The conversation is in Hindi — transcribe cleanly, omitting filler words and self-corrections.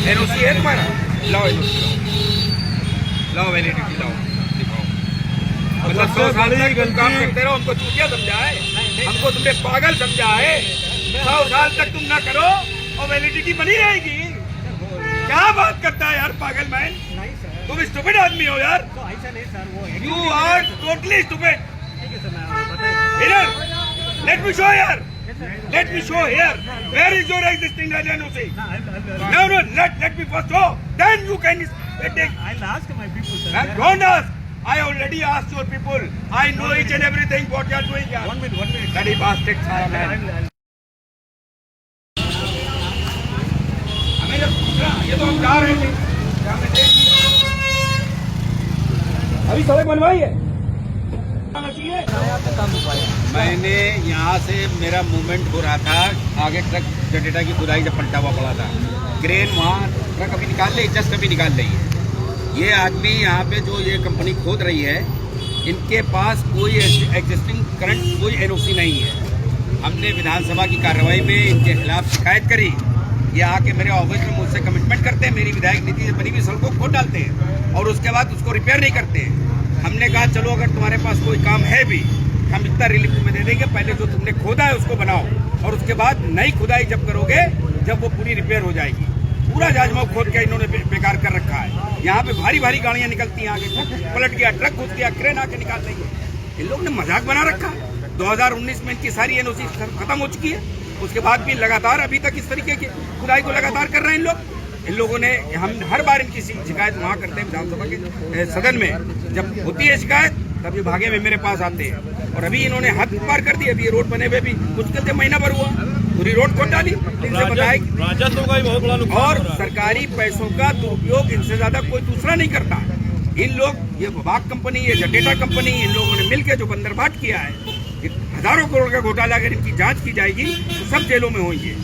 एनओसी है तुम्हारा? लाओ एनओसी, लाओ वैलिडिटी लाओ, दिखाओ। मतलब 100 साल तक तुम काम करते रहो, हमको चूतिया समझा है, हमको तुमने पागल समझा है। 100 साल तक तुम ना करो और वैलिडिटी बनी रहेगी। क्या बात करता है यार पागल मैन, तुम स्टूपिड आदमी हो यार। You are totally stupid. Let me show here. Let me show here. Where is your existing NOC? No, let me first show. Then you can take. I'll ask my people, sir. Don't ask. I already asked your people. I know each and everything what you are doing here. 1 minute. Bloody bastard, सारा man. हमें जब पूछा, ये तो हम जा रहे थे, हमने देख लिया। अभी सड़क बनवाई है। मैंने यहाँ से मेरा मूवमेंट हो रहा था, आगे ट्रक जडेटा की खुदाई जब पलटा हुआ पड़ा था, क्रेन वहाँ ट्रक अभी निकाल रही, जस्ट अभी निकाल रही है। ये आदमी यहाँ पे जो ये कंपनी खोद रही है, इनके पास कोई एग्जिस्टिंग करंट कोई एनओसी नहीं है। हमने विधानसभा की कार्रवाई में इनके खिलाफ शिकायत करी। ये आके मेरे ऑफिस में मुझसे कमिटमेंट करते हैं, मेरी विधायक नीति से बनी हुई सड़कों को खोद डालते हैं और उसके बाद उसको रिपेयर नहीं करते हैं। हमने कहा चलो अगर तुम्हारे पास कोई काम है भी, हम इतना रिलीफ तुम्हें दे देंगे, पहले जो तुमने खोदा है उसको बनाओ और उसके बाद नई खुदाई जब करोगे, जब वो पूरी रिपेयर हो जाएगी। पूरा जाजमाव खोद के इन्होंने बेकार कर रखा है। यहाँ पे भारी भारी गाड़ियां निकलती हैं, आगे पलट गया, ट्रक घुस गया, क्रेन आके निकाल रही है। इन लोग ने मजाक बना रखा है। 2019 में इनकी सारी एनओसी खत्म हो चुकी है, उसके बाद भी लगातार अभी तक इस तरीके की खुदाई को लगातार कर रहे हैं इन लोग। इन लोगों ने, हम हर बार इनकी शिकायत वहाँ करते हैं विधानसभा के सदन में, जब होती है शिकायत तब ये भागे में मेरे पास आते हैं। और अभी इन्होंने हद पार कर दी। अभी ये रोड बने हुए भी मुश्किल से महीना भर हुआ, पूरी रोड खोद डाली। इनसे बताए राजस्व का बहुत बड़ा नुकसान और सरकारी पैसों का दुरुपयोग इनसे ज्यादा कोई दूसरा नहीं करता। इन लोग, ये वाक कंपनी, ये जडेटा कंपनी, इन लोगों ने मिलकर जो बंदरबाट किया है, हजारों करोड़ का घोटाला, अगर इनकी जांच की जाएगी तो सब जेलों में होंगे।